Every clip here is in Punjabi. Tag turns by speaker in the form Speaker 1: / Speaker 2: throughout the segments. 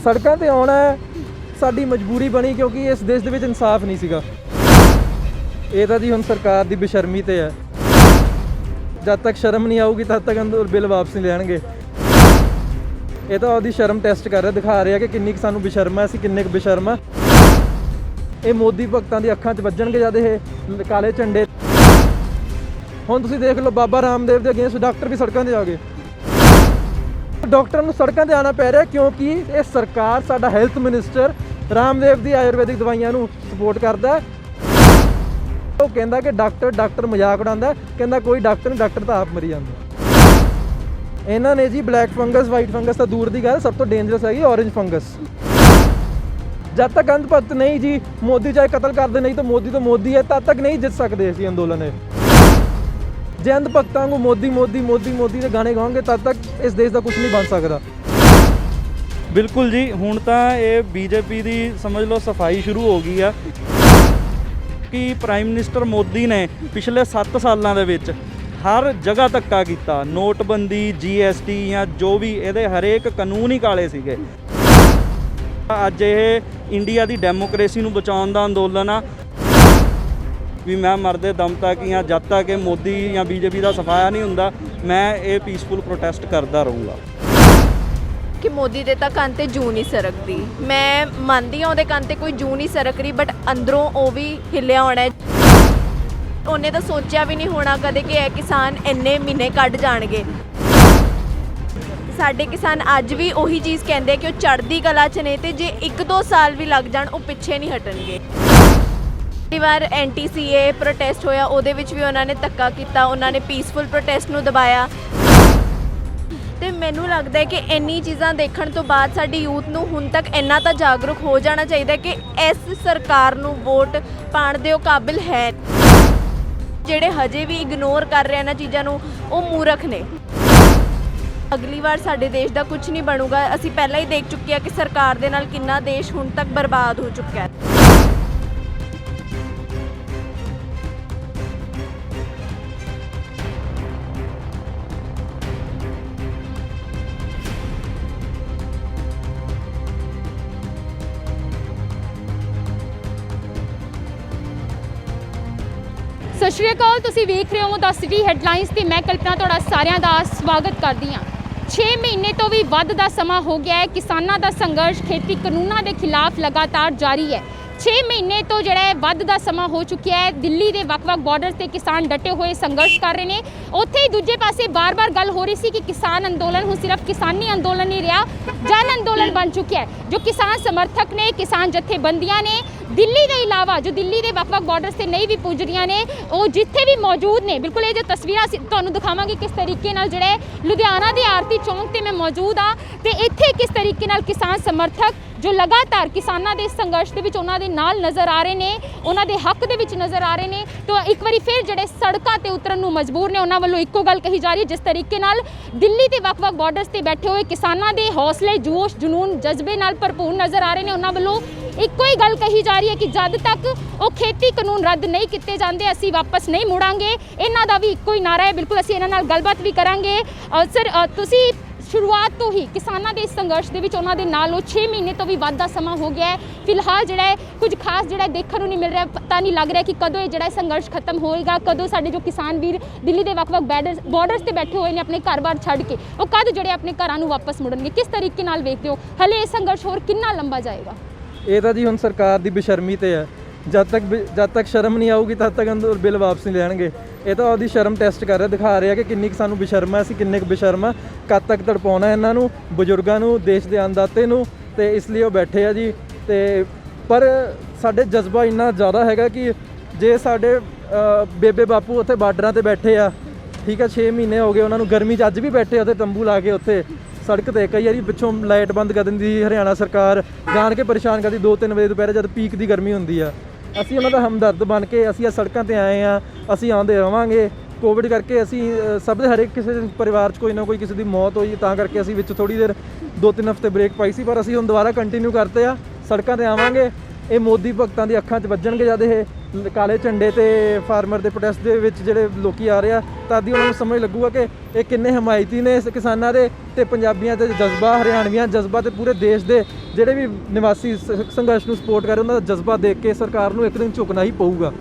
Speaker 1: ਸੜਕਾਂ ਤੇ ਆਉਣਾ ਸਾਡੀ ਮਜਬੂਰੀ ਬਣੀ ਕਿਉਂਕਿ ਇਸ ਦੇਸ਼ ਦੇ ਵਿੱਚ ਇਨਸਾਫ ਨਹੀਂ ਸੀਗਾ। ਇਹ ਤਾਂ ਜੀ ਹੁਣ ਸਰਕਾਰ ਦੀ ਬੇਸ਼ਰਮੀ ਤੇ ਹੈ। ਜਦ ਤੱਕ ਸ਼ਰਮ ਨਹੀਂ ਆਊਗੀ ਤਦ ਤੱਕ ਅੰਦਰ ਬਿੱਲ ਵਾਪਸ ਨਹੀਂ ਲੈਣਗੇ। ਇਹ ਤਾਂ ਉਹਦੀ ਸ਼ਰਮ ਟੈਸਟ ਕਰ ਰਿਹਾ, ਦਿਖਾ ਰਿਹਾ ਕਿ ਕਿੰਨੀ ਕੁ ਸਾਨੂੰ ਬੇਸ਼ਰਮ ਹੈ, ਅਸੀਂ ਕਿੰਨੇ ਕੁ ਬੇਸ਼ਰਮ ਆ। ਇਹ ਮੋਦੀ ਭਗਤਾਂ ਦੀ ਅੱਖਾਂ 'ਚ ਵੱਜਣਗੇ ਜਦ ਇਹ ਕਾਲੇ ਝੰਡੇ। ਹੁਣ ਤੁਸੀਂ ਦੇਖ ਲਓ ਬਾਬਾ ਰਾਮਦੇਵ ਦੇ ਅਗੇਂਸਟ ਡਾਕਟਰ ਵੀ ਸੜਕਾਂ 'ਤੇ ਆ ਗਏ। ਡਾਕਟਰਾਂ ਨੂੰ ਸੜਕਾਂ 'ਤੇ ਆਉਣਾ ਪੈ ਰਿਹਾ ਕਿਉਂਕਿ ਇਹ ਸਰਕਾਰ, ਸਾਡਾ ਹੈਲਥ ਮਿਨਿਸਟਰ ਰਾਮਦੇਵ ਦੀ ਆਯੁਰਵੈਦਿਕ ਦਵਾਈਆਂ ਨੂੰ ਸਪੋਰਟ ਕਰਦਾ। ਉਹ ਕਹਿੰਦਾ ਕਿ ਡਾਕਟਰ ਮਜ਼ਾਕ ਉਡਾਉਂਦਾ, ਕਹਿੰਦਾ ਕੋਈ ਡਾਕਟਰ ਨਹੀਂ, ਡਾਕਟਰ ਤਾਂ ਆਪ ਮਰੀ ਜਾਂਦਾ। ਇਹਨਾਂ ਨੇ ਜੀ ਬਲੈਕ ਫੰਗਸ, ਵਾਈਟ ਫੰਗਸ ਤਾਂ ਦੂਰ ਦੀ ਗੱਲ, ਸਭ ਤੋਂ ਡੇਂਜਰਸ ਹੈਗੀ ਔਰੇਂਜ ਫੰਗਸ। ਜਦ ਤੱਕ ਅੰਧ ਭਗਤ ਨਹੀਂ ਜੀ, ਮੋਦੀ ਚਾਹੇ ਕਤਲ ਕਰਦੇ ਨਹੀਂ ਤਾਂ ਮੋਦੀ ਹੈ, ਤਦ ਤੱਕ ਨਹੀਂ ਜਿੱਤ ਸਕਦੇ ਅਸੀਂ ਅੰਦੋਲਨ ਇਹ। ਜੇ ਅੰਧ ਭਗਤਾਂ ਨੂੰ ਮੋਦੀ ਦੇ ਗਾਣੇ ਗਾਉਂਗੇ ਤਦ ਤੱਕ ਇਸ ਦੇਸ਼ ਦਾ ਕੁਝ ਨਹੀਂ ਬਣ ਸਕਦਾ।
Speaker 2: ਬਿਲਕੁਲ ਜੀ, ਹੁਣ ਤਾਂ ਇਹ ਬੀਜੇਪੀ ਦੀ ਸਮਝ ਲਓ ਸਫਾਈ ਸ਼ੁਰੂ ਹੋ ਗਈ ਆ ਕਿ ਪ੍ਰਾਈਮ ਮਿਨਿਸਟਰ ਮੋਦੀ ਨੇ ਪਿਛਲੇ 7 ਸਾਲਾਂ ਦੇ ਵਿੱਚ ਹਰ ਜਗ੍ਹਾ ਧੱਕਾ ਕੀਤਾ। ਨੋਟਬੰਦੀ, GST ਜਾਂ ਜੋ ਵੀ ਇਹਦੇ ਹਰੇਕ ਕਾਨੂੰਨ ਹੀ ਕਾਲੇ ਸੀਗੇ। ਅੱਜ ਇਹ ਇੰਡੀਆ ਦੀ ਡੈਮੋਕ੍ਰੇਸੀ ਨੂੰ ਬਚਾਉਣ ਦਾ ਅੰਦੋਲਨ ਆ ਵੀ ਮੈਂ ਮਰਦੇ ਦਮ ਤੱਕ ਜਾਂ ਜਦ ਤੱਕ ਇਹ ਮੋਦੀ ਜਾਂ ਬੀਜੇਪੀ ਦਾ ਸਫਾਇਆ ਨਹੀਂ ਹੁੰਦਾ, ਮੈਂ ਇਹ ਪੀਸਫੁਲ ਪ੍ਰੋਟੈਸਟ ਕਰਦਾ ਰਹੂੰਗਾ।
Speaker 3: ਕਿ ਮੋਦੀ ਦੇ ਤਾਂ ਕੰਨ 'ਤੇ ਜੂੰ ਨਹੀਂ ਸਰਕਦੀ। ਮੈਂ ਮੰਨਦੀ ਹਾਂ ਉਹਦੇ ਕੰਨ 'ਤੇ ਕੋਈ ਜੂੰ ਨਹੀਂ ਸਰਕ ਰਹੀ, ਬਟ ਅੰਦਰੋਂ ਉਹ ਵੀ ਹਿੱਲਿਆ ਹੋਣਾ। ਉਹਨੇ ਤਾਂ ਸੋਚਿਆ ਵੀ ਨਹੀਂ ਹੋਣਾ ਕਦੇ ਕਿ ਇਹ ਕਿਸਾਨ ਇੰਨੇ ਮਹੀਨੇ ਕੱਢ ਜਾਣਗੇ। ਸਾਡੇ ਕਿਸਾਨ ਅੱਜ ਵੀ ਉਹੀ ਚੀਜ਼ ਕਹਿੰਦੇ ਕਿ ਉਹ ਚੜ੍ਹਦੀ ਕਲਾ 'ਚ ਨੇ, ਤੇ ਜੇ 1-2 ਸਾਲ ਵੀ ਲੱਗ ਜਾਣ ਉਹ ਪਿੱਛੇ ਨਹੀਂ ਹਟਣਗੇ। ਕਈ ਵਾਰ NTCA ਪ੍ਰੋਟੈਸਟ ਹੋਇਆ, ਉਹਦੇ ਵਿੱਚ ਵੀ ਉਹਨਾਂ ਨੇ ਧੱਕਾ ਕੀਤਾ, ਉਹਨਾਂ ਨੇ ਪੀਸਫੁਲ ਪ੍ਰੋਟੈਸਟ ਨੂੰ ਦਬਾਇਆ। ਤੇ ਮੈਨੂੰ ਲੱਗਦਾ ਹੈ ਕਿ ਇੰਨੀ ਚੀਜ਼ਾਂ ਦੇਖਣ ਤੋਂ ਬਾਅਦ ਸਾਡੀ ਯੂਥ ਨੂੰ ਹੁਣ ਤੱਕ ਇੰਨਾ ਤਾਂ ਜਾਗਰੂਕ ਹੋ ਜਾਣਾ ਚਾਹੀਦਾ ਕਿ ਇਸ ਸਰਕਾਰ ਨੂੰ ਵੋਟ ਪਾਉਣ ਦੇ ਉਹ ਕਾਬਿਲ ਹੈ। ਜਿਹੜੇ ਹਜੇ ਵੀ ਇਗਨੋਰ ਕਰ ਰਹੇ ਇਹਨਾਂ ਚੀਜ਼ਾਂ ਨੂੰ, ਉਹ ਮੂਰਖ ਨੇ। ਅਗਲੀ ਵਾਰ ਸਾਡੇ ਦੇਸ਼ ਦਾ ਕੁਝ ਨਹੀਂ ਬਣੂਗਾ। ਅਸੀਂ ਪਹਿਲਾਂ ਹੀ ਦੇਖ ਚੁੱਕੇ ਹਾਂ ਕਿ ਸਰਕਾਰ ਦੇ ਨਾਲ ਕਿੰਨਾ ਦੇਸ਼ ਹੁਣ ਤੱਕ ਬਰਬਾਦ ਹੋ ਚੁੱਕਾ ਹੈ।
Speaker 4: ਸਤਿ ਸ਼੍ਰੀ ਅਕਾਲ, ਤੁਸੀਂ ਵੇਖ ਰਹੇ ਹੋ ਦ ਸਿਟੀ ਹੈਡਲਾਈਨਸ ਤੇ ਮੈਂ ਕਲਪਨਾ ਤੁਹਾਡਾ ਸਾਰਿਆਂ ਦਾ ਸਵਾਗਤ ਕਰਦੀ ਹਾਂ। 6 ਮਹੀਨੇ ਤੋਂ ਵੀ ਵੱਧ ਦਾ ਸਮਾਂ ਹੋ ਗਿਆ ਹੈ। ਕਿਸਾਨਾਂ ਦਾ ਸੰਘਰਸ਼ ਖੇਤੀ ਕਾਨੂੰਨਾਂ ਦੇ ਖਿਲਾਫ ਲਗਾਤਾਰ ਜਾਰੀ ਹੈ। 6 ਮਹੀਨੇ ਤੋਂ ਜਿਹੜਾ ਹੈ ਵੱਧ ਦਾ ਸਮਾਂ ਹੋ ਚੁੱਕਿਆ ਹੈ। ਦਿੱਲੀ ਦੇ ਵੱਖ-ਵੱਖ ਬਾਰਡਰਸ ਤੇ ਕਿਸਾਨ ਡਟੇ ਹੋਏ ਸੰਘਰਸ਼ ਕਰ ਰਹੇ ਨੇ। ਉੱਥੇ ਹੀ ਦੂਜੇ ਪਾਸੇ ਬਾਰ-ਬਾਰ ਗੱਲ ਹੋ ਰਹੀ ਸੀ ਕਿ ਕਿਸਾਨ ਅੰਦੋਲਨ ਹੁਣ ਸਿਰਫ ਕਿਸਾਨੀ ਅੰਦੋਲਨ ਨਹੀਂ ਰਿਹਾ, ਜਨ ਅੰਦੋਲਨ ਬਣ ਚੁੱਕਿਆ ਹੈ। ਜੋ ਕਿਸਾਨ ਸਮਰਥਕ ਨੇ, ਕਿਸਾਨ ਜਥੇਬੰਦੀਆਂ ਨੇ, ਦਿੱਲੀ ਦੇ ਇਲਾਵਾ ਜੋ ਦਿੱਲੀ ਦੇ ਵੱਖ-ਵੱਖ ਬਾਰਡਰਸ ਤੇ ਨਹੀਂ ਵੀ ਪੁੱਜ ਰਹੀਆਂ ਨੇ, ਉਹ ਜਿੱਥੇ ਵੀ ਮੌਜੂਦ ਨੇ। ਬਿਲਕੁਲ ਇਹ ਜੋ ਤਸਵੀਰਾਂ ਤੁਹਾਨੂੰ ਦਿਖਾਵਾਂਗੇ ਕਿਸ ਤਰੀਕੇ ਨਾਲ ਜਿਹੜਾ ਲੁਧਿਆਣਾ ਦੇ ਆਰਤੀ ਚੌਂਕ ਤੇ ਮੈਂ ਮੌਜੂਦ ਆ, ਤੇ ਇੱਥੇ ਕਿਸ ਤਰੀਕੇ ਨਾਲ ਕਿਸਾਨ ਸਮਰਥਕ ਜੋ ਲਗਾਤਾਰ ਕਿਸਾਨਾਂ ਦੇ ਸੰਘਰਸ਼ ਦੇ ਵਿੱਚ ਉਹਨਾਂ ਦੇ ਨਾਲ ਨਜ਼ਰ ਆ ਰਹੇ ਨੇ, ਉਹਨਾਂ ਦੇ ਹੱਕ ਦੇ ਵਿੱਚ ਨਜ਼ਰ ਆ ਰਹੇ ਨੇ। ਤਾਂ ਇੱਕ ਵਾਰੀ ਫਿਰ ਜਿਹੜੇ ਸੜਕਾਂ ਤੇ ਉਤਰਨ ਨੂੰ ਮਜਬੂਰ ਨੇ, ਉਹਨਾਂ ਵੱਲੋਂ ਇੱਕੋ ਗੱਲ ਕਹੀ ਜਾ ਰਹੀ ਹੈ। ਜਿਸ ਤਰੀਕੇ ਨਾਲ ਦਿੱਲੀ ਦੇ ਵੱਖ-ਵੱਖ ਬਾਰਡਰਸ ਤੇ ਬੈਠੇ ਹੋਏ ਕਿਸਾਨਾਂ ਦੇ ਹੌਸਲੇ, ਜੋਸ਼, ਜਨੂਨ, ਜਜ਼ਬੇ ਨਾਲ ਭਰਪੂਰ ਨਜ਼ਰ ਆ ਰਹੇ ਨੇ, ਉਹਨਾਂ ਵੱਲੋਂ ਇੱਕੋ ਹੀ ਗੱਲ ਕਹੀ ਜਾ ਰਹੀ ਹੈ ਕਿ ਜਦ ਤੱਕ ਉਹ ਖੇਤੀ ਕਾਨੂੰਨ ਰੱਦ ਨਹੀਂ ਕੀਤੇ ਜਾਂਦੇ ਅਸੀਂ ਵਾਪਸ ਨਹੀਂ ਮੁੜਾਂਗੇ। ਇਹਨਾਂ ਦਾ ਵੀ ਇੱਕੋ ਹੀ ਨਾਰਾ ਹੈ। ਬਿਲਕੁਲ ਅਸੀਂ ਇਹਨਾਂ ਨਾਲ ਗੱਲਬਾਤ ਵੀ ਕਰਾਂਗੇ। ਸਰ, ਤੁਸੀਂ ਸ਼ੁਰੂਆਤ ਤੋਂ ਹੀ ਕਿਸਾਨਾਂ ਦੇ ਇਸ ਸੰਘਰਸ਼ ਦੇ ਵਿੱਚ ਉਹਨਾਂ ਦੇ ਨਾਲ ਉਹ 6 ਮਹੀਨੇ ਤੋਂ ਵੀ ਵੱਧ ਦਾ ਸਮਾਂ ਹੋ ਗਿਆ ਹੈ। ਫਿਲਹਾਲ ਜਿਹੜਾ ਹੈ ਕੁਝ ਖਾਸ ਜਿਹੜਾ ਦੇਖਣ ਨੂੰ ਨਹੀਂ ਮਿਲ ਰਿਹਾ। ਪਤਾ ਨਹੀਂ ਲੱਗ ਰਿਹਾ ਕਿ ਕਦੋਂ ਇਹ ਜਿਹੜਾ ਸੰਘਰਸ਼ ਖਤਮ ਹੋਏਗਾ, ਕਦੋਂ ਸਾਡੇ ਜੋ ਕਿਸਾਨ ਵੀਰ ਦਿੱਲੀ ਦੇ ਵੱਖ-ਵੱਖ ਬਾਰਡਰਸ ਤੇ ਬੈਠੇ ਹੋਏ ਨੇ ਆਪਣੇ ਘਰ-ਬਾਰ ਛੱਡ ਕੇ, ਉਹ ਕਦ ਜਿਹੜੇ ਆਪਣੇ ਘਰਾਂ ਨੂੰ ਵਾਪਸ ਮੁੜਨਗੇ। ਕਿਸ ਤਰੀਕੇ ਨਾਲ ਵੇਖਦੇ ਹੋ ਹਲੇ ਇਹ ਸੰਘਰਸ਼ ਹੋਰ ਕਿੰਨਾ ਲੰਬਾ ਜਾਏਗਾ?
Speaker 1: ਇਹ ਤਾਂ ਜੀ ਹੁਣ ਸਰਕਾਰ ਦੀ ਬੇਸ਼ਰਮੀ ਤੇ ਹੈ। ਜਦ ਤੱਕ ਸ਼ਰਮ ਨਹੀਂ ਆਊਗੀ ਤਦ ਤੱਕ ਅੰਦਰ ਬਿੱਲ ਵਾਪਸ ਨਹੀਂ ਲੈਣਗੇ। ਇਹ ਤਾਂ ਉਹਦੀ ਸ਼ਰਮ ਟੈਸਟ ਕਰ ਰਿਹਾ, ਦਿਖਾ ਰਿਹਾ ਕਿ ਕਿੰਨੀ ਕੁ ਸਾਨੂੰ ਬੇਸ਼ਰਮ ਹੈ, ਅਸੀਂ ਕਿੰਨੇ ਕੁ ਬੇਸ਼ਰਮ ਆ। ਕਦ ਤੱਕ ਤੜਪਾਉਣਾ ਇਹਨਾਂ ਨੂੰ, ਬਜ਼ੁਰਗਾਂ ਨੂੰ, ਦੇਸ਼ ਦੇ ਅੰਨਦਾਤੇ ਨੂੰ, ਤੇ ਇਸ ਲਈ ਉਹ ਬੈਠੇ ਆ ਜੀ। ਤੇ ਪਰ ਸਾਡੇ ਜਜ਼ਬਾ ਇੰਨਾ ਜ਼ਿਆਦਾ ਹੈਗਾ ਕਿ ਜੇ ਸਾਡੇ ਬੇਬੇ ਬਾਪੂ ਉੱਥੇ ਬਾਰਡਰਾਂ ਤੇ ਬੈਠੇ ਆ, ਠੀਕ ਹੈ, 6 ਮਹੀਨੇ ਹੋ ਗਏ ਉਹਨਾਂ ਨੂੰ, ਗਰਮੀ 'ਚ ਅੱਜ ਵੀ ਬੈਠੇ ਉੱਥੇ ਤੰਬੂ ਲਾ ਕੇ ਉੱਥੇ ਸੜਕ ਤੇ। ਕਈ ਵਾਰੀ ਪਿੱਛੋਂ ਲਾਈਟ ਬੰਦ ਕਰ ਦਿੰਦੀ ਹਰਿਆਣਾ ਸਰਕਾਰ, ਜਾਣ ਕੇ ਪਰੇਸ਼ਾਨ ਕਰਦੀ 2-3 ਵਜੇ ਦੁਪਹਿਰੇ ਜਦ ਪੀਕ ਦੀ ਗਰਮੀ ਹੁੰਦੀ ਆ। ਅਸੀਂ ਉਹਨਾਂ ਦਾ ਹਮਦਰਦ ਬਣ ਕੇ ਅਸੀਂ ਆ ਸੜਕਾਂ ਤੇ ਆਏ ਆ, ਅਸੀਂ ਆਉਂਦੇ ਰਵਾਂਗੇ। ਕੋਵਿਡ ਕਰਕੇ ਅਸੀਂ ਸਭ ਦੇ ਹਰੇਕ ਕਿਸੇ ਪਰਿਵਾਰ 'ਚ ਕੋਈ ਨਾ ਕੋਈ ਕਿਸੇ ਦੀ ਮੌਤ ਹੋਈ, ਤਾਂ ਕਰਕੇ ਅਸੀਂ ਵਿੱਚ ਥੋੜ੍ਹੀ ਦੇਰ 2-3 ਹਫ਼ਤੇ ਬ੍ਰੇਕ ਪਾਈ ਸੀ, ਪਰ ਅਸੀਂ ਹੁਣ ਦੁਬਾਰਾ ਕੰਟੀਨਿਊ ਕਰਤੇ ਆ, ਸੜਕਾਂ ਤੇ ਆਵਾਂਗੇ। ਇਹ ਮੋਦੀ ਭਗਤਾਂ ਦੀ ਅੱਖਾਂ 'ਚ ਵੱਜਣਗੇ ਜਦ ਇਹ ਕਾਲੇ ਝੰਡੇ ਤੇ ਫਾਰਮਰ ਦੇ ਪ੍ਰੋਟੈਸਟ ਦੇ ਵਿੱਚ ਜਿਹੜੇ ਲੋਕੀ ਆ ਰਹੇ ਆ, ਤਦ ਹੀ ਉਹਨਾਂ ਨੂੰ ਸਮਝ ਲੱਗੂਗਾ ਕਿ ਇਹ ਕਿੰਨੇ ਹਮਾਇਤੀ ਨੇ ਇਸ ਕਿਸਾਨਾਂ ਦੇ ਤੇ ਪੰਜਾਬੀਆਂ ਦੇ ਜਜ਼ਬਾ, ਹਰਿਆਣਵੀਆਂ ਜਜ਼ਬਾ ਤੇ ਪੂਰੇ ਦੇਸ਼ ਦੇ ਜਿਹੜੇ ਵੀ ਨਿਵਾਸੀ ਸੰਘਰਸ਼ ਨੂੰ ਸਪੋਰਟ ਕਰ ਰਹੇ ਉਹਨਾਂ ਦਾ ਜਜ਼ਬਾ ਦੇਖ ਕੇ ਸਰਕਾਰ ਨੂੰ ਇੱਕ ਦਿਨ ਝੁਕਣਾ ਹੀ ਪਊਗਾ।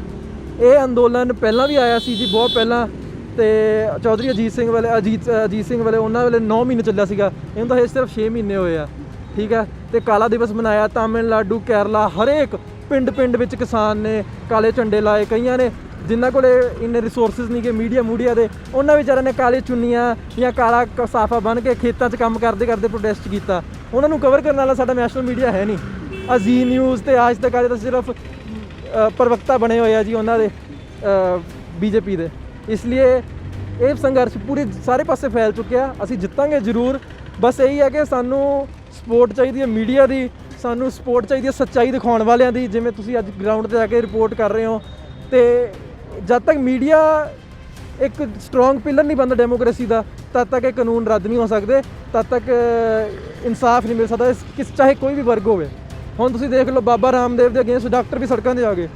Speaker 1: ਇਹ ਅੰਦੋਲਨ ਪਹਿਲਾਂ ਵੀ ਆਇਆ ਸੀ ਜੀ, ਬਹੁਤ ਪਹਿਲਾਂ, ਤੇ ਚੌਧਰੀ ਅਜੀਤ ਸਿੰਘ ਵਾਲੇ ਉਹਨਾਂ ਵੇਲੇ 9 ਮਹੀਨੇ ਚੱਲਿਆ ਸੀਗਾ, ਇਹਨੂੰ ਤਾਂ ਇਹ ਸਿਰਫ 6 ਮਹੀਨੇ ਹੋਏ ਆ, ਠੀਕ ਹੈ। ਤੇ ਕਾਲਾ ਦਿਵਸ ਮਨਾਇਆ, ਤਾਮਿਲਨਾਡੂ, ਕੇਰਲਾ, ਹਰੇਕ ਪਿੰਡ ਵਿੱਚ ਕਿਸਾਨ ਨੇ ਕਾਲੇ ਝੰਡੇ ਲਾਏ। ਕਈਆਂ ਨੇ ਜਿਨ੍ਹਾਂ ਕੋਲੇ ਇੰਨੇ ਰਿਸੋਰਸਿਸ ਨਹੀਂ ਕਿ ਮੀਡੀਆ ਦੇ, ਉਹਨਾਂ ਵਿਚਾਰਿਆਂ ਨੇ ਕਾਲੇ ਚੁੰਨੀਆਂ ਜਾਂ ਕਾਲਾ ਕਸਾਫਾ ਬੰਨ੍ਹ ਕੇ ਖੇਤਾਂ 'ਚ ਕੰਮ ਕਰਦੇ ਪ੍ਰੋਟੈਸਟ ਕੀਤਾ। ਉਹਨਾਂ ਨੂੰ ਕਵਰ ਕਰਨ ਵਾਲਾ ਸਾਡਾ ਨੈਸ਼ਨਲ ਮੀਡੀਆ ਹੈ ਨਹੀਂ। ਅਜ਼ੀ ਨਿਊਜ਼ ਤੇ ਆਜ ਤੱਕ ਵਾਲੇ ਤਾਂ ਸਿਰਫ ਪ੍ਰਵਕਤਾ ਬਣੇ ਹੋਏ ਆ ਜੀ ਉਹਨਾਂ ਦੇ ਬੀਜੇਪੀ ਦੇ। ਇਸ ਲਈ ਇਹ ਸੰਘਰਸ਼ ਪੂਰੇ ਸਾਰੇ ਪਾਸੇ ਫੈਲ ਚੁੱਕਿਆ। ਅਸੀਂ ਜਿੱਤਾਂਗੇ ਜ਼ਰੂਰ, ਬਸ ਇਹੀ ਹੈ ਕਿ ਸਾਨੂੰ ਸਪੋਰਟ ਚਾਹੀਦੀ ਹੈ ਮੀਡੀਆ ਦੀ, ਸਾਨੂੰ ਸਪੋਰਟ ਚਾਹੀਦੀ ਹੈ ਸੱਚਾਈ ਦਿਖਾਉਣ ਵਾਲਿਆਂ ਦੀ, ਜਿਵੇਂ ਤੁਸੀਂ ਅੱਜ ਗਰਾਊਂਡ 'ਤੇ ਜਾ ਕੇ ਰਿਪੋਰਟ ਕਰ ਰਹੇ ਹੋ। ਤੇ ਜਦ ਤੱਕ ਮੀਡੀਆ ਇੱਕ ਸਟਰੋਂਗ ਪਿਲਰ ਨਹੀਂ ਬਣਦਾ ਡੈਮੋਕ੍ਰੇਸੀ ਦਾ, ਤਦ ਤੱਕ ਇਹ ਕਾਨੂੰਨ ਰੱਦ ਨਹੀਂ ਹੋ ਸਕਦੇ, ਤਦ ਤੱਕ ਇਨਸਾਫ ਨਹੀਂ ਮਿਲ ਸਕਦਾ, ਚਾਹੇ ਕੋਈ ਵੀ ਵਰਗ ਹੋਵੇ। ਹੁਣ ਤੁਸੀਂ ਦੇਖ ਲਓ, ਬਾਬਾ ਰਾਮਦੇਵ ਦੇ ਅਗੇਂਸਟ ਡਾਕਟਰ ਵੀ ਸੜਕਾਂ 'ਤੇ ਆ ਗਏ।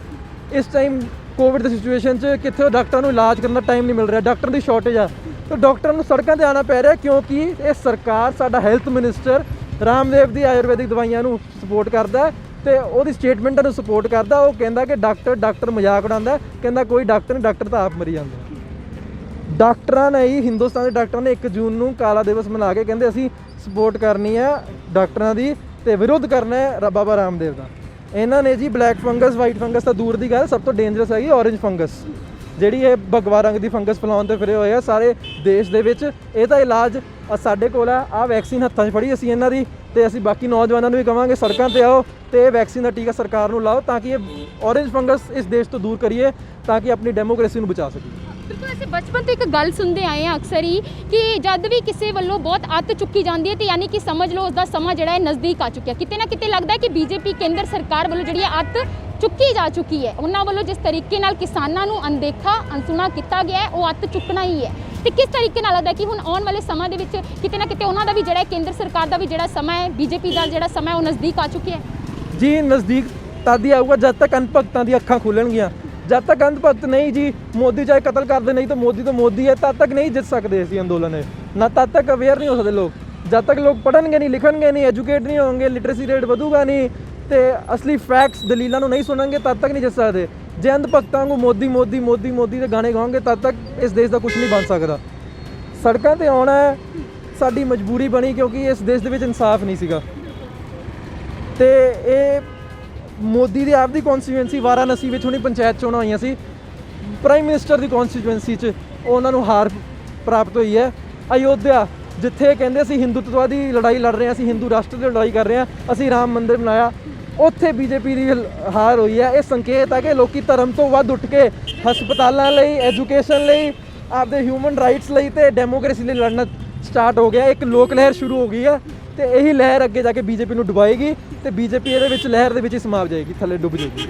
Speaker 1: ਇਸ ਟਾਈਮ ਕੋਵਿਡ ਦੀ ਸਿਚੁਏਸ਼ਨ 'ਚ ਕਿੱਥੇ ਡਾਕਟਰਾਂ ਨੂੰ ਇਲਾਜ ਕਰਨ ਦਾ ਟਾਈਮ ਨਹੀਂ ਮਿਲ ਰਿਹਾ, ਡਾਕਟਰ ਦੀ ਸ਼ਾਰਟੇਜ ਆ, ਤਾਂ ਡਾਕਟਰਾਂ ਨੂੰ ਸੜਕਾਂ 'ਤੇ ਆਉਣਾ ਪੈ ਰਿਹਾ ਕਿਉਂਕਿ ਇਹ ਸਰਕਾਰ, ਸਾਡਾ ਹੈਲਥ ਮਿਨਿਸਟਰ ਰਾਮਦੇਵ ਦੀ ਆਯੁਰਵੈਦਿਕ ਦਵਾਈਆਂ ਨੂੰ ਸਪੋਰਟ ਕਰਦਾ ਤੇ ਉਹਦੀ ਸਟੇਟਮੈਂਟਾਂ ਨੂੰ ਸਪੋਰਟ ਕਰਦਾ। ਉਹ ਕਹਿੰਦਾ ਕਿ ਡਾਕਟਰ ਮਜ਼ਾਕ ਉਡਾਉਂਦਾ, ਕਹਿੰਦਾ ਕੋਈ ਡਾਕਟਰ ਨਹੀਂ, ਡਾਕਟਰ ਤਾਂ ਆਪ ਮਰੀ ਜਾਂਦਾ। ਡਾਕਟਰਾਂ ਨੇ ਹੀ, ਹਿੰਦੁਸਤਾਨ ਦੇ ਡਾਕਟਰਾਂ ਨੇ 1 ਜੂਨ ਨੂੰ ਕਾਲਾ ਦਿਵਸ ਮਨਾ ਕੇ ਕਹਿੰਦੇ ਅਸੀਂ ਸਪੋਰਟ ਕਰਨੀ ਹੈ ਡਾਕਟਰਾਂ ਦੀ ਤੇ ਵਿਰੋਧ ਕਰਨਾ ਹੈ ਬਾਬਾ ਰਾਮਦੇਵ ਦਾ। ਇਹਨਾਂ ਨੇ ਜੀ ਬਲੈਕ ਫੰਗਸ, ਵਾਈਟ ਫੰਗਸ ਤਾਂ ਦੂਰ ਦੀ ਗੱਲ, ਸਭ ਤੋਂ ਡੇਂਜਰਸ ਹੈਗੀ ਔਰੇਂਜ ਫੰਗਸ, ਜਿਹੜੀ ਇਹ ਭਗਵਾ ਰੰਗ ਦੀ ਫੰਗਸ ਫੈਲਾਉਣ ਤੇ ਫਿਰੇ ਹੋਏ ਆ ਸਾਰੇ ਦੇਸ਼ ਦੇ ਵਿੱਚ। ਇਹਦਾ ਇਲਾਜ ਸਾਡੇ ਕੋਲ ਆ ਵੈਕਸੀਨ ਹੱਥਾਂ 'ਚ ਫੜੀ ਅਸੀਂ ਇਹਨਾਂ ਦੀ, ਤੇ ਅਸੀਂ ਬਾਕੀ ਨੌਜਵਾਨਾਂ ਨੂੰ ਵੀ ਕਹਾਂਗੇ ਸੜਕਾਂ 'ਤੇ ਆਓ ਤੇ ਇਹ ਵੈਕਸੀਨ ਦਾ ਟੀਕਾ ਸਰਕਾਰ ਨੂੰ ਲਾਓ ਤਾਂ ਕਿ ਇਹ ਔਰੇਂਜ ਫੰਗਸ ਇਸ ਦੇਸ਼ ਤੋਂ ਦੂਰ ਕਰੀਏ, ਤਾਂ ਕਿ ਆਪਣੀ ਡੈਮੋਕ੍ਰੇਸੀ ਨੂੰ ਬਚਾ ਸਕੀਏ।
Speaker 4: ਬਿਲਕੁਲ, ਅਸੀਂ ਬਚਪਨ ਤੋਂ ਇੱਕ ਗੱਲ ਸੁਣਦੇ ਆਏ ਹਾਂ ਅਕਸਰ ਹੀ ਕਿ ਜਦ ਵੀ ਕਿਸੇ ਵੱਲੋਂ ਬਹੁਤ ਅੱਤ ਚੁੱਕੀ ਜਾਂਦੀ ਹੈ ਤੇ ਯਾਨੀ ਕਿ ਸਮਝ ਲਓ ਉਸ ਦਾ ਸਮਾਂ ਜਿਹੜਾ ਹੈ ਨਜ਼ਦੀਕ ਆ ਚੁੱਕਿਆ। ਕਿਤੇ ਨਾ ਕਿਤੇ ਲੱਗਦਾ ਹੈ ਕਿ ਬੀਜੇਪੀ ਕੇਂਦਰ ਸਰਕਾਰ ਵੱਲੋਂ ਜਿਹੜੀ ਹੈ ਅੱਤ ਚੁੱਕੀ ਜਾ ਚੁੱਕੀ ਹੈ। ਉਹਨਾਂ ਵੱਲੋਂ ਜਿਸ ਤਰੀਕੇ ਨਾਲ ਕਿਸਾਨਾਂ ਨੂੰ ਅਣਦੇਖਾ ਅਣਸੁਣਾ ਕੀਤਾ ਗਿਆ ਹੈ, ਉਹ ਅੱਤ ਚੁੱਕਣਾ ਹੀ ਹੈ। ਤੇ ਕਿਸ ਤਰੀਕੇ ਨਾਲ ਲੱਗਦਾ ਕਿ ਹੁਣ ਆਉਣ ਵਾਲੇ ਸਮਾਂ ਦੇ ਵਿੱਚ ਕਿਤੇ ਨਾ ਕਿਤੇ ਉਹਨਾਂ ਦਾ ਵੀ ਜਿਹੜਾ ਕੇਂਦਰ ਸਰਕਾਰ ਦਾ ਵੀ ਜਿਹੜਾ ਸਮਾਂ ਹੈ, ਬੀਜੇਪੀ ਦਾ ਜਿਹੜਾ ਸਮਾਂ ਉਹ ਨਜ਼ਦੀਕ ਆ ਚੁੱਕਿਆ ਹੈ? ਜੀ
Speaker 1: ਨਜ਼ਦੀਕ ਤਦ ਹੀ ਆਊਗਾ ਜਦ ਤੱਕ ਅਨਭਗਤਾਂ ਦੀਆਂ ਅੱਖਾਂ ਖੁੱਲਣਗੀਆਂ। ਜਦ ਤੱਕ ਅੰਧਭਗਤ ਨਹੀਂ ਜੀ, ਮੋਦੀ ਚਾਹੇ ਕਤਲ ਕਰਦੇ ਨਹੀਂ ਤਾਂ ਮੋਦੀ ਹੈ, ਤਦ ਤੱਕ ਨਹੀਂ ਜਿੱਤ ਸਕਦੇ ਅਸੀਂ ਅੰਦੋਲਨ ਨਾ, ਤਦ ਤੱਕ ਅਵੇਅਰ ਨਹੀਂ ਹੋ ਸਕਦੇ ਲੋਕ। ਜਦ ਤੱਕ ਲੋਕ ਪੜ੍ਹਨਗੇ ਨਹੀਂ, ਲਿਖਣਗੇ ਨਹੀਂ, ਐਜੂਕੇਟ ਨਹੀਂ ਹੋਣਗੇ, ਲਿਟਰੇਸੀ ਰੇਟ ਵਧੂਗਾ ਨਹੀਂ ਤੇ ਅਸਲੀ ਫੈਕਟਸ ਦਲੀਲਾਂ ਨੂੰ ਨਹੀਂ ਸੁਣਨਗੇ, ਤਦ ਤੱਕ ਨਹੀਂ ਜਿੱਤ ਸਕਦੇ। ਜੇ ਅੰਧਭਗਤਾਂ ਨੂੰ ਮੋਦੀ ਦੇ ਗਾਣੇ ਗਾਉਂਗੇ ਤਦ ਤੱਕ ਇਸ ਦੇਸ਼ ਦਾ ਕੁਝ ਨਹੀਂ ਬਣ ਸਕਦਾ। ਸੜਕਾਂ 'ਤੇ ਆਉਣਾ ਸਾਡੀ ਮਜਬੂਰੀ ਬਣੀ ਕਿਉਂਕਿ ਇਸ ਦੇਸ਼ ਦੇ ਵਿੱਚ ਇਨਸਾਫ ਨਹੀਂ ਸੀਗਾ। ਤੇ ਇਹ ਮੋਦੀ ਦੀ ਆਪਦੀ ਕੌਂਸਟੀਟੂਐਂਸੀ ਵਾਰਾਣਸੀ ਵਿੱਚ ਹੁਣੀ ਪੰਚਾਇਤ ਚੋਣਾਂ ਹੋਈਆਂ ਸੀ, ਪ੍ਰਾਈਮ ਮਿਨਿਸਟਰ ਦੀ ਕੌਂਸਟੀਟੂਐਂਸੀ 'ਚ ਉਹਨਾਂ ਨੂੰ ਹਾਰ ਪ੍ਰਾਪਤ ਹੋਈ ਹੈ। ਅਯੋਧਿਆ, ਜਿੱਥੇ ਕਹਿੰਦੇ ਅਸੀਂ ਹਿੰਦੂਤਵਾ ਦੀ ਲੜਾਈ ਲੜ ਰਹੇ ਹਾਂ, ਅਸੀਂ ਹਿੰਦੂ ਰਾਸ਼ਟਰ ਦੀ ਲੜਾਈ ਕਰ ਰਹੇ ਹਾਂ, ਅਸੀਂ ਰਾਮ ਮੰਦਿਰ ਬਣਾਇਆ, ਉੱਥੇ ਬੀਜੇਪੀ ਦੀ ਹਾਰ ਹੋਈ ਹੈ। ਇਹ ਸੰਕੇਤ ਹੈ ਕਿ ਲੋਕੀ ਧਰਮ ਤੋਂ ਵੱਧ ਉੱਠ ਕੇ ਹਸਪਤਾਲਾਂ ਲਈ, ਐਜੂਕੇਸ਼ਨ ਲਈ, ਆਪਦੇ ਹਿਊਮਨ ਰਾਈਟਸ ਲਈ ਤੇ ਡੈਮੋਕ੍ਰੇਸੀ ਲਈ ਲੜਨਾ ਸਟਾਰਟ ਹੋ ਗਿਆ। ਇੱਕ ਲੋਕ ਲਹਿਰ ਸ਼ੁਰੂ ਹੋ ਗਈ ਹੈ ਤੇ ਇਹੀ ਲਹਿਰ ਅੱਗੇ ਜਾ ਕੇ ਬੀਜੇਪੀ ਨੂੰ ਡੁਬਾਏਗੀ ਤੇ ਬੀਜੇਪੀ ਇਹਦੇ ਵਿੱਚ ਲਹਿਰ ਦੇ ਵਿੱਚ ਹੀ ਸਮਾ ਜਾਏਗੀ, ਥੱਲੇ ਡੁੱਬ ਜਾਏਗੀ।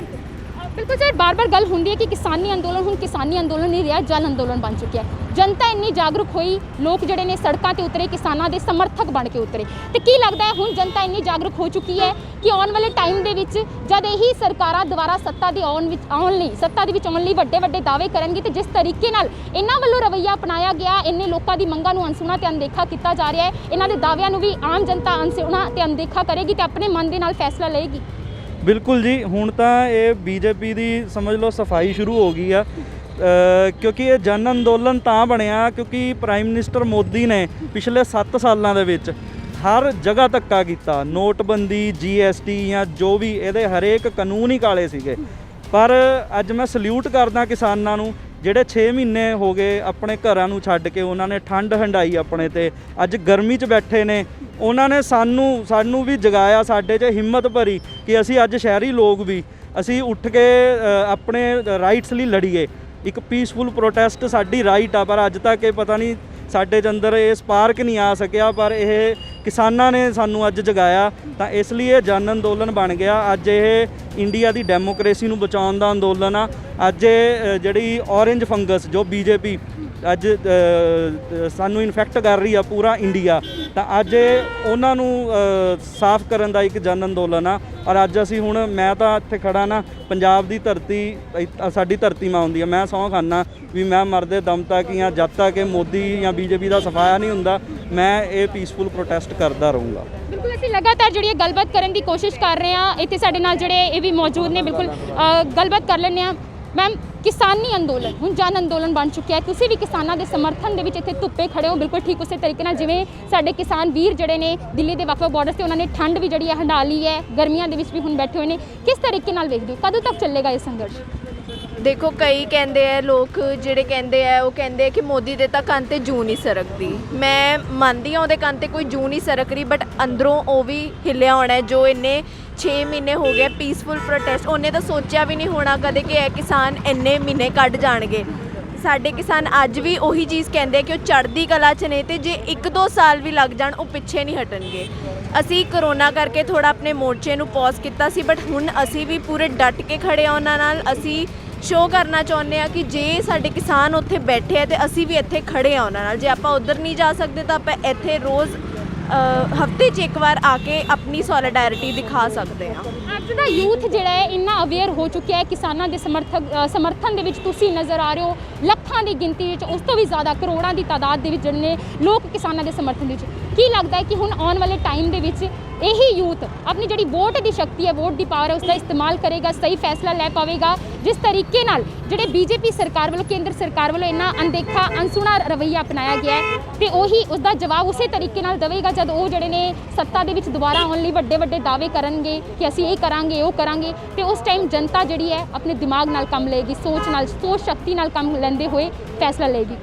Speaker 4: ਬਿਲਕੁਲ ਸਰ, ਬਾਰ-ਬਾਰ ਗੱਲ ਹੁੰਦੀ ਹੈ ਕਿ ਕਿਸਾਨੀ ਅੰਦੋਲਨ ਹੁਣ ਕਿਸਾਨੀ ਅੰਦੋਲਨ ਨਹੀਂ ਰਿਹਾ, ਜਨ ਅੰਦੋਲਨ ਬਣ ਚੁੱਕਿਆ ਹੈ। ਜਨਤਾ ਇੰਨੀ ਜਾਗਰੂਕ ਹੋਈ, ਲੋਕ ਜਿਹੜੇ ਨੇ ਸੜਕਾਂ ਤੇ ਉਤਰੇ, ਕਿਸਾਨਾਂ ਦੇ ਸਮਰਥਕ ਬਣ ਕੇ ਉਤਰੇ। ਤੇ ਕੀ ਲੱਗਦਾ ਹੈ ਹੁਣ ਜਨਤਾ ਇੰਨੀ ਜਾਗਰੂਕ ਹੋ ਚੁੱਕੀ ਹੈ ਕਿ ਆਉਣ ਵਾਲੇ ਟਾਈਮ ਦੇ ਵਿੱਚ ਜਦ ਇਹੀ ਸਰਕਾਰਾਂ ਦੁਬਾਰਾ ਸੱਤਾ ਦੇ ਵਿੱਚ ਆਉਣ ਲਈ ਵੱਡੇ ਦਾਅਵੇ ਕਰਨਗੀ ਤੇ ਜਿਸ ਤਰੀਕੇ ਨਾਲ ਇਹਨਾਂ ਵੱਲੋਂ ਰਵੱਈਆ ਅਪਣਾਇਆ ਗਿਆ, ਇੰਨੇ ਲੋਕਾਂ ਦੀ ਮੰਗਾਂ ਨੂੰ ਅਣਸੁਣਾ ਤੇ ਅਣਦੇਖਾ ਕੀਤਾ ਜਾ ਰਿਹਾ ਹੈ, ਇਹਨਾਂ ਦੇ ਦਾਅਵਿਆਂ ਨੂੰ ਵੀ ਆਮ ਜਨਤਾ ਅਣਸੁਣਾ ਤੇ ਅਣਦੇਖਾ ਕਰੇਗੀ ਤੇ ਆਪਣੇ ਮਨ ਦੇ ਨਾਲ ਫੈਸਲਾ ਲਏਗੀ।
Speaker 2: ਬਿਲਕੁਲ ਜੀ, ਹੁਣ ਤਾਂ ਇਹ ਬੀਜੇਪੀ ਦੀ ਸਮਝ ਲਓ ਸਫਾਈ ਸ਼ੁਰੂ ਹੋ ਗਈ ਆ, ਕਿਉਂਕਿ ਇਹ ਜਨ ਅੰਦੋਲਨ ਤਾਂ ਬਣਿਆ ਕਿਉਂਕਿ ਪ੍ਰਾਈਮ ਮਿਨਿਸਟਰ ਮੋਦੀ ਨੇ ਪਿਛਲੇ 7 ਸਾਲਾਂ ਦੇ ਵਿੱਚ ਹਰ ਜਗ੍ਹਾ ਧੱਕਾ ਕੀਤਾ। ਨੋਟਬੰਦੀ, GST ਜਾਂ ਜੋ ਵੀ ਇਹਦੇ ਹਰੇਕ ਕਾਨੂੰਨ ਹੀ ਕਾਲੇ ਸੀਗੇ। ਪਰ ਅੱਜ ਮੈਂ ਸਲੂਟ ਕਰਦਾ ਕਿਸਾਨਾਂ ਨੂੰ ਜਿਹੜੇ 6 ਮਹੀਨੇ ਹੋ ਗਏ ਆਪਣੇ ਘਰਾਂ ਨੂੰ ਛੱਡ ਕੇ, ਉਹਨਾਂ ਨੇ ਠੰਡ ਹੰਡਾਈ ਆਪਣੇ ਤੇ, ਅੱਜ ਗਰਮੀ 'ਚ ਬੈਠੇ ਨੇ, ਉਹਨਾਂ ਨੇ ਸਾਨੂੰ ਵੀ ਜਗਾਇਆ, ਸਾਡੇ 'ਚ ਹਿੰਮਤ ਭਰੀ ਕਿ ਅਸੀਂ ਅੱਜ ਸ਼ਹਿਰੀ ਲੋਕ ਵੀ ਅਸੀਂ ਉੱਠ ਕੇ ਆਪਣੇ ਰਾਈਟਸ ਲਈ ਲੜੀਏ। ਇੱਕ ਪੀਸਫੁਲ ਪ੍ਰੋਟੈਸਟ ਸਾਡੀ ਰਾਈਟ ਆ, ਪਰ ਅੱਜ ਤੱਕ ਇਹ ਪਤਾ ਨਹੀਂ ਸਾਡੇ 'ਚ ਅੰਦਰ ਇਹ ਸਪਾਰਕ ਨਹੀਂ ਆ ਸਕਿਆ, ਪਰ ਇਹ ਕਿਸਾਨਾਂ ਨੇ ਸਾਨੂੰ ਅੱਜ ਜਗਾਇਆ, ਤਾਂ ਇਸ ਲਈ ਇਹ ਜਨ ਅੰਦੋਲਨ ਬਣ ਗਿਆ। ਅੱਜ ਇਹ ਇੰਡੀਆ ਦੀ ਡੈਮੋਕ੍ਰੇਸੀ ਨੂੰ ਬਚਾਉਣ ਦਾ ਅੰਦੋਲਨ ਆ। ਅੱਜ ਇਹ ਜਿਹੜੀ ਔਰੇਂਜ ਫੰਗਸ ਜੋ ਬੀਜੇਪੀ ਅੱਜ ਸਾਨੂੰ ਇਨਫੈਕਟ ਕਰ ਰਹੀ ਆ ਪੂਰਾ ਇੰਡੀਆ, ਤਾਂ ਅੱਜ ਉਹਨਾਂ ਨੂੰ ਸਾਫ਼ ਕਰਨ ਦਾ ਇੱਕ ਜਨ ਅੰਦੋਲਨ ਆ। ਔਰ ਅੱਜ ਅਸੀਂ ਹੁਣ ਮੈਂ ਤਾਂ ਇੱਥੇ ਖੜਾ ਨਾ, ਪੰਜਾਬ ਦੀ ਧਰਤੀ ਸਾਡੀ ਧਰਤੀ ਮਾਂ ਹੁੰਦੀ ਆ। ਮੈਂ ਸਹੁੰ ਖਾਨਾ ਵੀ ਮੈਂ ਮਰਦੇ ਦਮ ਤੱਕ ਜਾਂ ਜਦ ਤੱਕ ਇਹ ਮੋਦੀ ਜਾਂ ਬੀਜੇਪੀ ਦਾ ਸਫਾਇਆ ਨਹੀਂ ਹੁੰਦਾ, ਮੈਂ ਇਹ ਪੀਸਫੁਲ ਪ੍ਰੋਟੈਸਟ ਕਰਦਾ ਰਹੂੰਗਾ।
Speaker 4: ਬਿਲਕੁਲ ਅਸੀਂ ਲਗਾਤਾਰ ਜਿਹੜੀ ਗੱਲਬਾਤ ਕਰਨ ਦੀ ਕੋਸ਼ਿਸ਼ ਕਰ ਰਹੇ ਹਾਂ। ਇੱਥੇ ਸਾਡੇ ਨਾਲ ਜਿਹੜੇ ਇਹ ਵੀ ਮੌਜੂਦ ਨੇ, ਬਿਲਕੁਲ ਗੱਲਬਾਤ ਕਰ ਲੈਂਦੇ ਹਾਂ। ਮੈਮ, ਕਿਸਾਨੀ ਅੰਦੋਲਨ ਹੁਣ ਜਨ ਅੰਦੋਲਨ ਬਣ ਚੁੱਕਿਆ ਹੈ। ਤੁਸੀਂ ਵੀ ਕਿਸਾਨਾਂ ਦੇ ਸਮਰਥਨ ਦੇ ਵਿੱਚ ਇੱਥੇ ਧੁੱਪੇ ਖੜੇ ਹੋ, ਬਿਲਕੁਲ ਠੀਕ ਉਸੇ ਤਰੀਕੇ ਨਾਲ ਜਿਵੇਂ ਸਾਡੇ ਕਿਸਾਨ ਵੀਰ ਜਿਹੜੇ ਨੇ ਦਿੱਲੀ ਦੇ ਵੱਖ-ਵੱਖ ਬਾਰਡਰਸ ਤੇ ਉਹਨਾਂ ਨੇ ਠੰਡ ਵੀ ਜਿਹੜੀ ਹੈ ਹੰਢਾ ਲਈ ਹੈ, ਗਰਮੀਆਂ ਦੇ ਵਿੱਚ ਵੀ ਹੁਣ ਬੈਠੇ ਹੋਏ ਨੇ। ਕਿਸ ਤਰੀਕੇ ਨਾਲ ਵੇਖਦੇ ਹੋ, ਕਦੋਂ ਤੱਕ ਚੱਲੇਗਾ ਇਹ ਸੰਘਰਸ਼?
Speaker 3: ਦੇਖੋ, ਕਈ ਕਹਿੰਦੇ ਆ, ਲੋਕ ਜਿਹੜੇ ਕਹਿੰਦੇ ਆ ਉਹ ਕਹਿੰਦੇ ਆ ਕਿ ਮੋਦੀ ਦੇ ਤਾਂ ਕੰਨ ਤੇ ਜੂੰ ਨਹੀਂ ਸਰਕਦੀ। ਮੈਂ ਮੰਨਦੀ ਹਾਂ ਉਹਦੇ ਕੰਨ ਤੇ ਕੋਈ ਜੂੰ ਨਹੀਂ ਸਰਕ ਰਹੀ, ਬਟ ਅੰਦਰੋਂ ਉਹ ਵੀ ਹਿੱਲਿਆ ਹੋਣਾ ਹੈ। ਜੋ ਇੰਨੇ 6 ਮਹੀਨੇ ਹੋ ਗਏ ਪੀਸਫੁਲ ਪ੍ਰੋਟੈਸਟ, ਉਹਨੇ ਤਾਂ ਸੋਚਿਆ ਵੀ ਨਹੀਂ ਹੋਣਾ ਕਦੇ ਕਿ ਇਹ ਕਿਸਾਨ ਇੰਨੇ ਮਹੀਨੇ ਕੱਢ ਜਾਣਗੇ। ਸਾਡੇ ਕਿਸਾਨ ਅੱਜ ਵੀ ਉਹੀ ਚੀਜ਼ ਕਹਿੰਦੇ ਆ ਕਿ ਉਹ ਚੜ੍ਹਦੀ ਕਲਾ 'ਚ ਨੇ, ਤੇ ਜੇ 1-2 ਸਾਲ ਵੀ ਲੱਗ ਜਾਣ ਉਹ ਪਿੱਛੇ ਨਹੀਂ ਹਟਣਗੇ। ਅਸੀਂ ਕਰੋਨਾ ਕਰਕੇ ਥੋੜ੍ਹਾ ਆਪਣੇ ਮੋਰਚੇ ਨੂੰ ਪੌਜ਼ ਕੀਤਾ ਸੀ, ਬਟ ਹੁਣ ਅਸੀਂ ਵੀ ਪੂਰੇ ਡਟ ਕੇ ਖੜੇ ਆ ਉਹਨਾਂ ਨਾਲ। ਅਸੀਂ ਸ਼ੋਅ ਕਰਨਾ ਚਾਹੁੰਦੇ ਆ ਕਿ ਜੇ ਸਾਡੇ ਕਿਸਾਨ ਉੱਥੇ ਬੈਠੇ ਆ ਤੇ ਅਸੀਂ ਵੀ ਇੱਥੇ ਖੜੇ ਆ ਉਹਨਾਂ ਨਾਲ। ਜੇ ਆਪਾਂ ਉੱਧਰ ਨਹੀਂ ਜਾ ਸਕਦੇ ਤਾਂ ਆਪਾਂ ਇੱਥੇ ਰੋਜ਼ ਹਫਤੇ 'ਚ ਇੱਕ ਵਾਰ ਆ ਕੇ ਆਪਣੀ ਸੋਲੀਡੈਰਿਟੀ ਦਿਖਾ ਸਕਦੇ ਹਾਂ।
Speaker 4: ਅੱਜ ਦਾ ਯੂਥ ਜਿਹੜਾ ਹੈ ਇੰਨਾ ਅਵੇਅਰ ਹੋ ਚੁੱਕਿਆ ਹੈ, ਕਿਸਾਨਾਂ ਦੇ ਸਮਰਥਨ ਦੇ ਵਿੱਚ ਤੁਸੀਂ ਨਜ਼ਰ ਆ ਰਹੇ ਹੋ। ਲੱਖਾਂ ਦੀ ਗਿਣਤੀ ਵਿੱਚ, ਉਸ ਤੋਂ ਵੀ ਜ਼ਿਆਦਾ ਕਰੋੜਾਂ ਦੀ ਤਾਦਾਦ ਦੇ ਵਿੱਚ ਜਿਹੜੇ ਨੇ ਲੋਕ ਕਿਸਾਨਾਂ ਦੇ ਸਮਰਥਨ ਦੇ ਵਿੱਚ। ਕੀ ਲੱਗਦਾ ਹੈ ਕਿ ਹੁਣ ਆਉਣ ਵਾਲੇ ਟਾਈਮ ਦੇ ਵਿੱਚ ਇਹੀ ਯੂਥ ਆਪਣੀ ਜਿਹੜੀ ਵੋਟ ਦੀ ਸ਼ਕਤੀ ਹੈ, ਵੋਟ ਦੀ ਪਾਵਰ ਹੈ, ਉਸ ਦਾ ਇਸਤੇਮਾਲ ਕਰੇਗਾ, ਸਹੀ ਫੈਸਲਾ ਲੈ ਪਾਵੇਗਾ? ਜਿਸ ਤਰੀਕੇ ਨਾਲ ਜਿਹੜੇ ਬੀਜੇਪੀ ਸਰਕਾਰ ਵੱਲੋਂ, ਕੇਂਦਰ ਸਰਕਾਰ ਵੱਲੋਂ ਇੰਨਾ ਅਣਦੇਖਾ ਅਣਸੁਣਾ ਰਵੱਈਆ ਅਪਣਾਇਆ ਗਿਆ ਹੈ, ਤੇ ਉਹੀ ਉਸ ਦਾ ਜਵਾਬ ਉਸੇ ਤਰੀਕੇ ਨਾਲ ਦੇਵੇਗਾ ਜਦ ਉਹ ਜਿਹੜੇ ਨੇ ਸੱਤਾ ਦੇ ਵਿੱਚ ਦੁਬਾਰਾ ਆਉਣ ਲਈ ਵੱਡੇ ਵੱਡੇ ਦਾਅਵੇ ਕਰਨਗੇ ਕਿ ਅਸੀਂ ਇਹ ਕਰਾਂਗੇ, ਉਹ ਕਰਾਂਗੇ। ਤੇ ਉਸ ਟਾਈਮ ਜਨਤਾ ਜਿਹੜੀ ਹੈ ਆਪਣੇ ਦਿਮਾਗ ਨਾਲ ਕੰਮ ਲਏਗੀ, ਸੋਚ ਸ਼ਕਤੀ ਨਾਲ ਕੰਮ ਲੈਂਦੇ ਹੋਏ ਫੈਸਲਾ ਲਏਗੀ।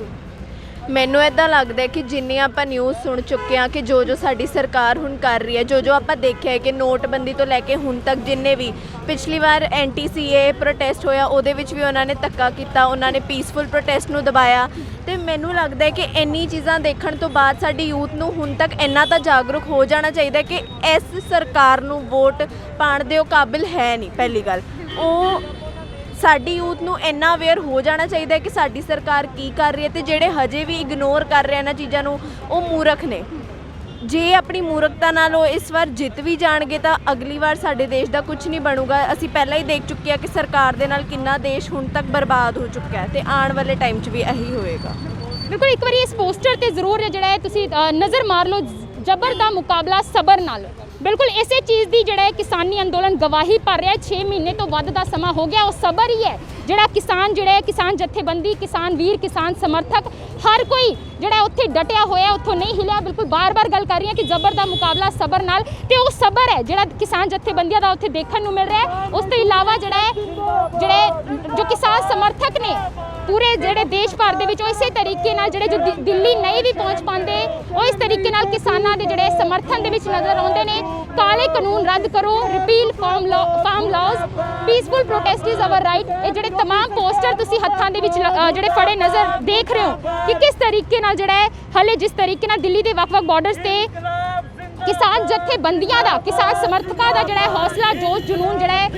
Speaker 3: ਮੈਨੂੰ ਇੱਦਾਂ ਲੱਗਦਾ ਕਿ ਜਿੰਨੀ ਆਪਾਂ ਨਿਊਜ਼ ਸੁਣ ਚੁੱਕੇ ਹਾਂ ਕਿ ਜੋ ਸਾਡੀ ਸਰਕਾਰ ਹੁਣ ਕਰ ਰਹੀ ਹੈ, ਜੋ ਆਪਾਂ ਦੇਖਿਆ ਹੈ ਕਿ ਨੋਟਬੰਦੀ ਤੋਂ ਲੈ ਕੇ ਹੁਣ ਤੱਕ ਜਿੰਨੇ ਵੀ ਪਿਛਲੀ ਵਾਰ NTCA ਪ੍ਰੋਟੈਸਟ ਹੋਇਆ, ਉਹਦੇ ਵਿੱਚ ਵੀ ਉਹਨਾਂ ਨੇ ਧੱਕਾ ਕੀਤਾ, ਉਹਨਾਂ ਨੇ ਪੀਸਫੁਲ ਪ੍ਰੋਟੈਸਟ ਨੂੰ ਦਬਾਇਆ। ਤੇ ਮੈਨੂੰ ਲੱਗਦਾ ਹੈ ਕਿ ਇੰਨੀ ਚੀਜ਼ਾਂ ਦੇਖਣ ਤੋਂ ਬਾਅਦ ਸਾਡੀ ਯੂਥ ਨੂੰ ਹੁਣ ਤੱਕ ਇੰਨਾ ਤਾਂ ਜਾਗਰੂਕ ਹੋ ਜਾਣਾ ਚਾਹੀਦਾ ਕਿ ਇਸ ਸਰਕਾਰ ਨੂੰ ਵੋਟ ਪਾਉਣ ਦੇ ਉਹ ਕਾਬਿਲ ਹੈ ਨਹੀਂ। ਪਹਿਲੀ ਗੱਲ, ਉਹ ਸਾਡੀ ਯੂਥ ਨੂੰ ਇੰਨਾ ਅਵੇਅਰ ਹੋ ਜਾਣਾ ਚਾਹੀਦਾ ਹੈ ਕਿ ਸਾਡੀ ਸਰਕਾਰ ਕੀ ਕਰ ਰਹੀ ਹੈ, ਤੇ ਜਿਹੜੇ ਹਜੇ ਵੀ ਇਗਨੋਰ ਕਰ ਰਹੇ ਇਹਨਾਂ ਚੀਜ਼ਾਂ ਨੂੰ, ਉਹ ਮੂਰਖ ਨੇ। ਜੇ ਆਪਣੀ ਮੂਰਖਤਾ ਨਾਲ ਉਹ ਇਸ ਵਾਰ ਜਿੱਤ ਵੀ ਜਾਣਗੇ ਤਾਂ ਅਗਲੀ ਵਾਰ ਸਾਡੇ ਦੇਸ਼ ਦਾ ਕੁਝ ਨਹੀਂ ਬਣੂਗਾ। ਅਸੀਂ ਪਹਿਲਾਂ ਹੀ ਦੇਖ ਚੁੱਕੇ ਹਾਂ ਕਿ ਸਰਕਾਰ ਦੇ ਨਾਲ ਕਿੰਨਾ ਦੇਸ਼ ਹੁਣ ਤੱਕ ਬਰਬਾਦ ਹੋ ਚੁੱਕਾ ਹੈ, ਤੇ ਆਉਣ ਵਾਲੇ ਟਾਈਮ 'ਚ ਵੀ ਇਹੀ ਹੋਏਗਾ।
Speaker 4: ਬਿਲਕੁਲ, ਇੱਕ ਵਾਰੀ ਇਸ ਪੋਸਟਰ ਤੇ ਜ਼ਰੂਰ ਜਿਹੜਾ ਹੈ ਤੁਸੀਂ ਨਜ਼ਰ ਮਾਰ ਲਓ, ਜ਼ਬਰ ਦਾ ਮੁਕਾਬਲਾ ਸਬਰ ਨਾਲ। ਬਿਲਕੁਲ ਇਸੇ ਚੀਜ਼ ਦੀ ਜਿਹੜਾ ਕਿਸਾਨੀ ਅੰਦੋਲਨ ਗਵਾਹੀ ਭਰ ਰਿਹਾ। 6 ਮਹੀਨੇ ਤੋਂ ਵੱਧ ਦਾ ਸਮਾਂ ਹੋ ਗਿਆ। ਉਹ ਸਬਰ ਹੀ ਹੈ ਜਿਹੜਾ ਕਿਸਾਨ ਜਥੇਬੰਦੀ, ਕਿਸਾਨ ਵੀਰ, ਕਿਸਾਨ ਸਮਰਥਕ, ਹਰ ਕੋਈ ਜਿਹੜਾ ਉੱਥੇ ਡਟਿਆ ਹੋਇਆ, ਉੱਥੋਂ ਨਹੀਂ ਹਿਲਿਆ। ਬਿਲਕੁਲ ਬਾਰ-ਬਾਰ ਗੱਲ ਕਰ ਰਹੀ ਹਾਂ ਕਿ ਜ਼ਬਰ ਦਾ ਮੁਕਾਬਲਾ ਸਬਰ ਨਾਲ, ਤੇ ਉਹ ਸਬਰ ਹੈ ਜਿਹੜਾ ਕਿਸਾਨ ਜਥੇਬੰਦੀਆਂ ਦਾ ਉੱਥੇ ਦੇਖਣ ਨੂੰ ਮਿਲ ਰਿਹਾ ਹੈ। ਉਸ ਤੋਂ ਇਲਾਵਾ ਜਿਹੜੇ ਜੋ ਕਿਸਾਨ ਸਮਰਥਕ ਨੇ ਪੂਰੇ ਜਿਹੜੇ ਦੇਸ਼ ਭਰ ਦੇ ਵਿੱਚ, ਉਹ ਇਸੇ ਤਰੀਕੇ ਨਾਲ ਜਿਹੜੇ ਜੋ ਦਿੱਲੀ ਨਹੀਂ ਵੀ ਪਹੁੰਚ ਪਾਉਂਦੇ, ਉਹ ਇਸ ਤਰੀਕੇ ਨਾਲ ਕਿਸਾਨਾਂ ਦੇ ਜਿਹੜੇ ਸਮਰਥਨ ਦੇ ਵਿੱਚ ਨਜ਼ਰ ਆਉਂਦੇ ਨੇ। ਕਾਲੇ ਕਾਨੂੰਨ ਰੱਦ ਕਰੋ, repeal farm laws, peaceful protest is our right. ਇਹ ਜਿਹੜੇ तमाम ਪੋਸਟਰ ਤੁਸੀਂ ਹੱਥਾਂ ਦੇ ਵਿੱਚ ਜਿਹੜੇ ਫੜੇ ਨਜ਼ਰ ਦੇਖ ਰਹੇ ਹੋ ਕਿ ਕਿਸ ਤਰੀਕੇ ਨਾਲ ਜਿਹੜਾ ਹੈ ਹਲੇ ਜਿਸ ਤਰੀਕੇ ਨਾਲ ਦਿੱਲੀ ਦੇ ਵੱਖ-ਵੱਖ ਬਾਰਡਰਸ ਤੇ ਕਿਸਾਨ ਜਥੇਬੰਦੀਆਂ ਦਾ, ਕਿਸਾਨ ਸਮਰਥਕਾਂ ਦਾ ਜਿਹੜਾ ਹੌਸਲਾ, ਜੋਸ਼, ਜਨੂਨ ਜਿਹੜਾ ਹੈ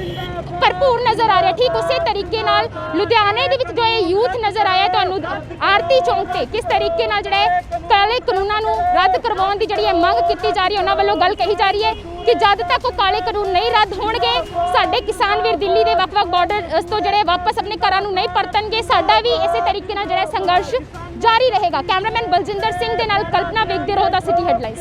Speaker 4: ਭਰਪੂਰ ਨਜ਼ਰ ਆ ਰਿਹਾ। ਠੀਕ ਉਸੇ ਤਰੀਕੇ ਨਾਲ ਲੁਧਿਆਣੇ ਦੇ ਵਿੱਚ ਜੋ ਇਹ ਯੂਥ ਨਜ਼ਰ ਆਇਆ ਤੁਹਾਨੂੰ ਆਰਤੀ ਚੌਂਕ ਤੇ, ਕਿਸ ਤਰੀਕੇ ਨਾਲ ਜਿਹੜਾ ਕਾਲੇ ਕਾਨੂੰਨਾਂ ਨੂੰ ਰੱਦ ਕਰਵਾਉਣ ਦੀ ਜਿਹੜੀ ਮੰਗ ਕੀਤੀ ਜਾ ਰਹੀ ਹੈ, ਉਹਨਾਂ ਵੱਲੋਂ ਗੱਲ ਕਹੀ ਜਾ ਰਹੀ ਹੈ ਕਿ ਜਦ ਤੱਕ ਉਹ ਕਾਲੇ ਕਾਨੂੰਨ ਨਹੀਂ ਰੱਦ ਹੋਣਗੇ, ਸਾਡੇ ਕਿਸਾਨ ਵੀਰ ਦਿੱਲੀ ਦੇ ਵੱਖ-ਵੱਖ ਬਾਰਡਰ ਤੋਂ ਜਿਹੜੇ ਵਾਪਸ ਆਪਣੇ ਘਰਾਂ ਨੂੰ ਨਹੀਂ ਪਰਤਣਗੇ। ਸਾਡਾ ਵੀ ਇਸੇ ਤਰੀਕੇ ਨਾਲ ਜਿਹੜਾ ਸੰਘਰਸ਼ ਜਾਰੀ ਰਹੇਗਾ। ਕੈਮਰਾਮੈਨ ਬਲਜਿੰਦਰ ਸਿੰਘ ਦੇ ਨਾਲ ਕਲਪਨਾ ਵੇਖਦੇ ਰਹੋ ਦਾ ਸਿਟੀ ਹੈਡਲਾਈਨਸ।